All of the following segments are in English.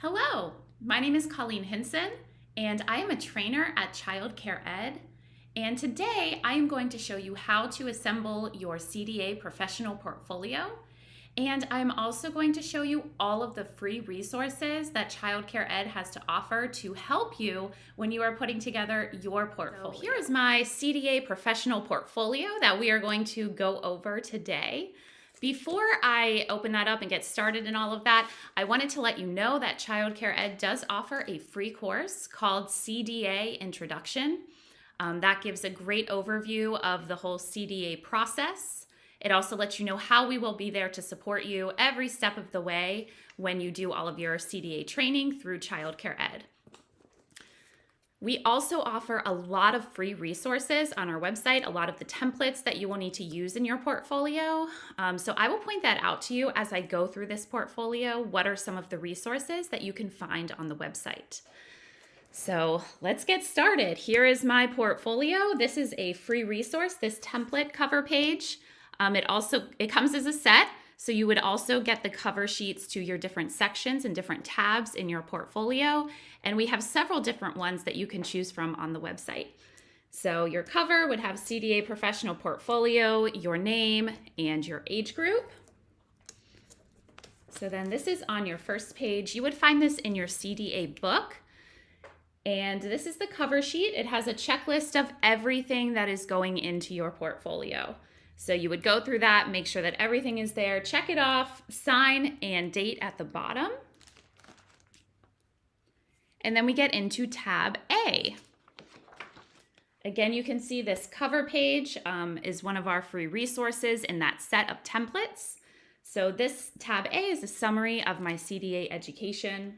Hello, my name is Colleen Hinson, and I am a trainer at Childcare Ed. And today I am going to show you how to assemble your CDA professional portfolio. And I'm also going to show you all of the free resources that Childcare Ed has to offer to help you when you are putting together your portfolio. So here is my CDA professional portfolio that we are going to go over today. Before I open that up and get started in all of that, I wanted to let you know that Childcare Ed does offer a free course called CDA Introduction. That gives a great overview of the whole CDA process. It also lets you know how we will be there to support you every step of the way when you do all of your CDA training through Childcare Ed. We also offer a lot of free resources on our website, a lot of the templates that you will need to use in your portfolio. So I will point that out to you as I go through this portfolio. What are some of the resources that you can find on the website? So let's get started. Here is my portfolio. This is a free resource, this template cover page. It comes as a set. So you would also get the cover sheets to your different sections and different tabs in your portfolio. And we have several different ones that you can choose from on the website. So your cover would have CDA Professional Portfolio, your name, and your age group. So then this is on your first page. You would find this in your CDA book. And this is the cover sheet. It has a checklist of everything that is going into your portfolio. So you would go through that, make sure that everything is there, check it off, sign and date at the bottom. And then we get into tab A. Again, you can see this cover page is one of our free resources in that set of templates. So this tab A is a summary of my CDA education.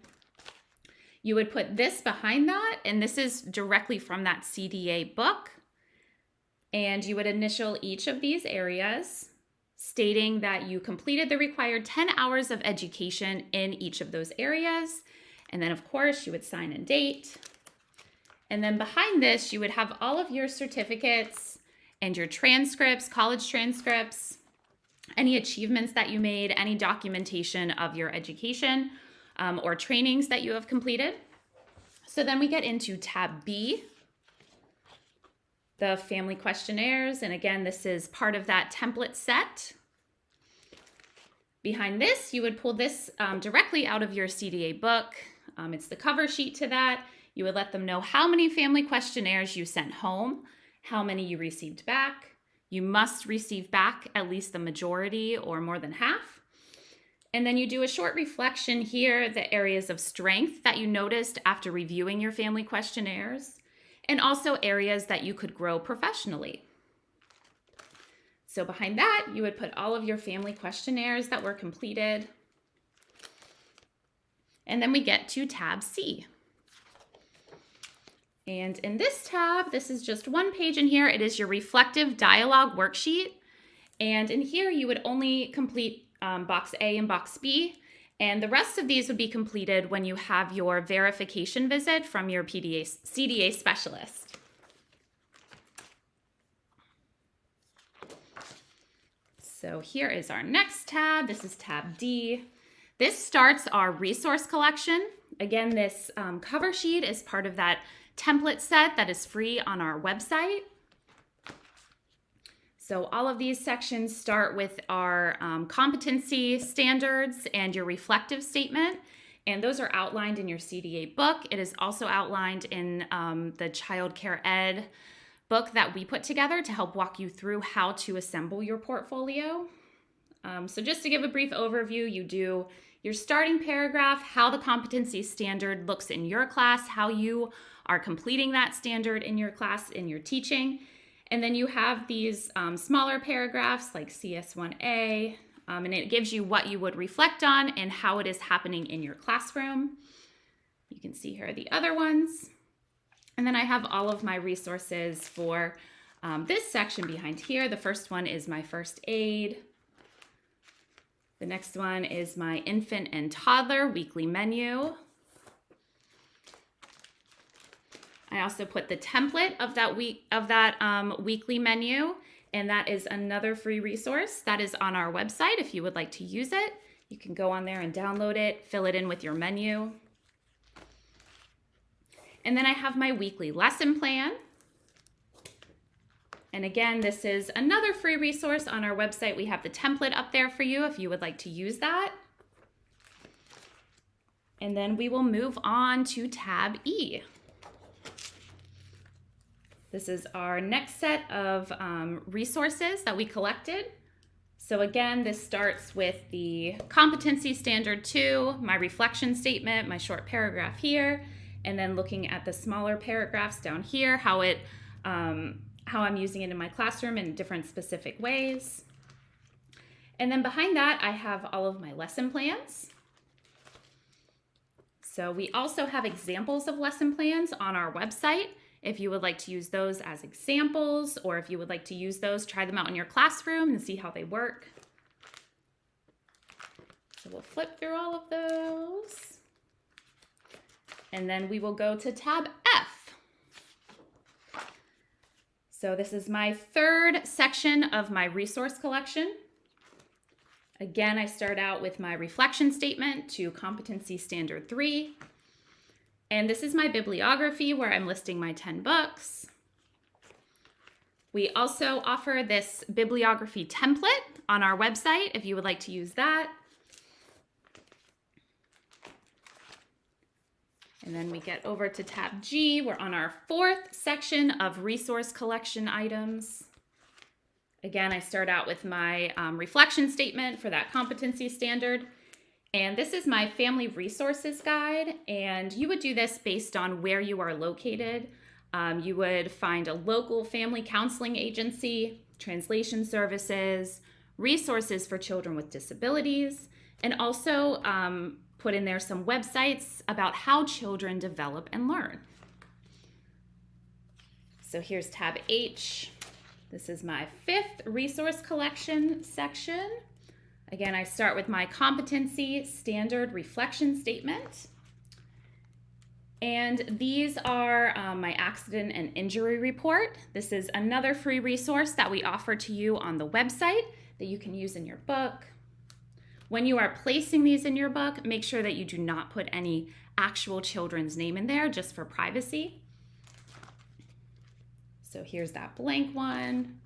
You would put this behind that, and this is directly from that CDA book. And you would initial each of these areas, stating that you completed the required 10 hours of education in each of those areas. And then, of course, you would sign and date. And then behind this, you would have all of your certificates and your transcripts, college transcripts, any achievements that you made, any documentation of your education or trainings that you have completed. So then we get into tab B, the family questionnaires. And again, this is part of that template set. Behind this, you would pull this directly out of your CDA book. It's the cover sheet to that. You would let them know how many family questionnaires you sent home, how many you received back. You must receive back at least the majority or more than half. And then you do a short reflection here, the areas of strength that you noticed after reviewing your family questionnaires, and also areas that you could grow professionally. So behind that, you would put all of your family questionnaires that were completed. And then we get to tab C. And in this tab, this is just one page in here. It is your reflective dialogue worksheet. And in here, you would only complete box A and box B. And the rest of these would be completed when you have your verification visit from your CDA specialist. So here is our next tab. This is tab D. This starts our resource collection. Again, this cover sheet is part of that template set that is free on our website. So all of these sections start with our competency standards and your reflective statement. And those are outlined in your CDA book. It is also outlined in the Childcare Ed book that we put together to help walk you through how to assemble your portfolio. So just to give a brief overview, you do your starting paragraph, how the competency standard looks in your class, how you are completing that standard in your class, in your teaching. And then you have these smaller paragraphs like CS1A, and it gives you what you would reflect on and how it is happening in your classroom. You can see here the other ones. And then I have all of my resources for this section behind here. The first one is my first aid. The next one is my infant and toddler weekly menu. I also put the template of that weekly menu, and that is another free resource that is on our website. If you would like to use it, you can go on there and download it, fill it in with your menu. And then I have my weekly lesson plan. And again, this is another free resource on our website. We have the template up there for you if you would like to use that. And then we will move on to tab E. This is our next set of resources that we collected. So again, this starts with the competency standard 2, my reflection statement, my short paragraph here, and then looking at the smaller paragraphs down here, how I'm using it in my classroom in different specific ways. And then behind that, I have all of my lesson plans. So we also have examples of lesson plans on our website. If you would like to use those as examples, or if you would like to use those, try them out in your classroom and see how they work. So we'll flip through all of those. And then we will go to tab F. So this is my third section of my resource collection. Again, I start out with my reflection statement to competency standard 3. And this is my bibliography where I'm listing my 10 books. We also offer this bibliography template on our website if you would like to use that. And then we get over to tab G. We're on our fourth section of resource collection items. Again, I start out with my reflection statement for that competency standard. And this is my family resources guide. And you would do this based on where you are located. You would find a local family counseling agency, translation services, resources for children with disabilities, and also put in there some websites about how children develop and learn. So here's tab H. This is my fifth resource collection section. Again, I start with my competency standard reflection statement. And these are my accident and injury report. This is another free resource that we offer to you on the website that you can use in your book. When you are placing these in your book, make sure that you do not put any actual children's name in there just for privacy. So here's that blank one.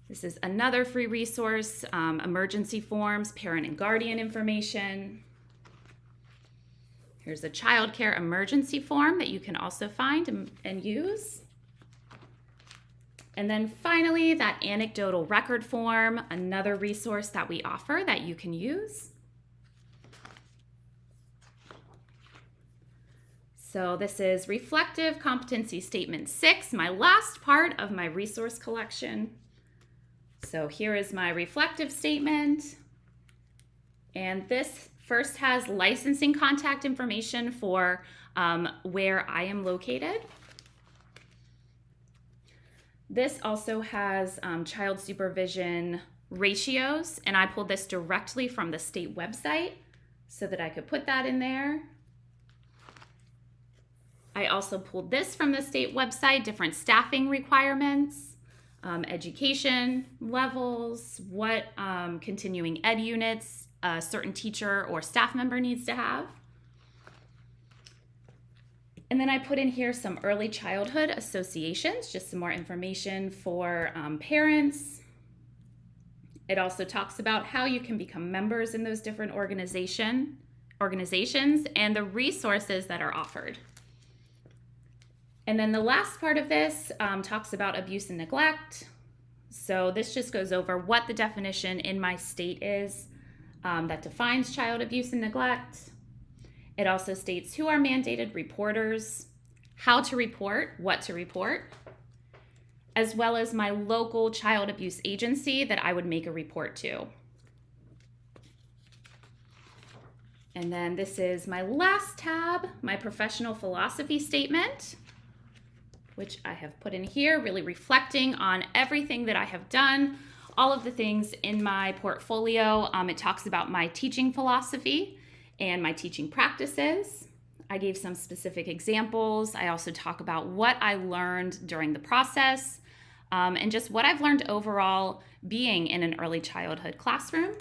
This is another free resource, emergency forms, parent and guardian information. Here's a childcare emergency form that you can also find and use. And then finally, that anecdotal record form, another resource that we offer that you can use. So this is Reflective Competency Statement 6, my last part of my resource collection. So here is my reflective statement. And this first has licensing contact information for where I am located. This also has child supervision ratios, and I pulled this directly from the state website so that I could put that in there. I also pulled this from the state website, different staffing requirements, education levels, what continuing ed units a certain teacher or staff member needs to have. And then I put in here some early childhood associations, just some more information for parents. It also talks about how you can become members in those different organizations and the resources that are offered. And then the last part of this talks about abuse and neglect. So this just goes over what the definition in my state is that defines child abuse and neglect. It also states who are mandated reporters, how to report, what to report, as well as my local child abuse agency that I would make a report to. And then this is my last tab, my professional philosophy statement, which I have put in here, really reflecting on everything that I have done, all of the things in my portfolio. It talks about my teaching philosophy and my teaching practices. I gave some specific examples. I also talk about what I learned during the process and just what I've learned overall being in an early childhood classroom.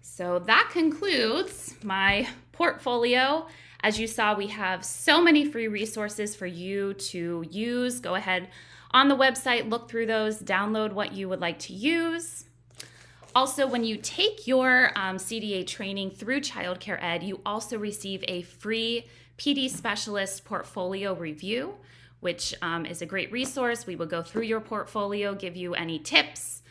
So that concludes my portfolio As you saw, we have so many free resources for you to use. Go ahead on the website, look through those, download what you would like to use. Also, when you take your CDA training through Childcare Ed, you also receive a free PD Specialist portfolio review, which is a great resource. We will go through your portfolio, give you any tips,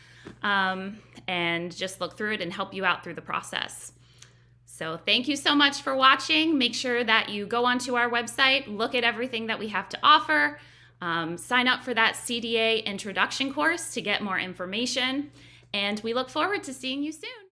and just look through it and help you out through the process. So thank you so much for watching. Make sure that you go onto our website, look at everything that we have to offer, sign up for that CDA introduction course to get more information, and we look forward to seeing you soon.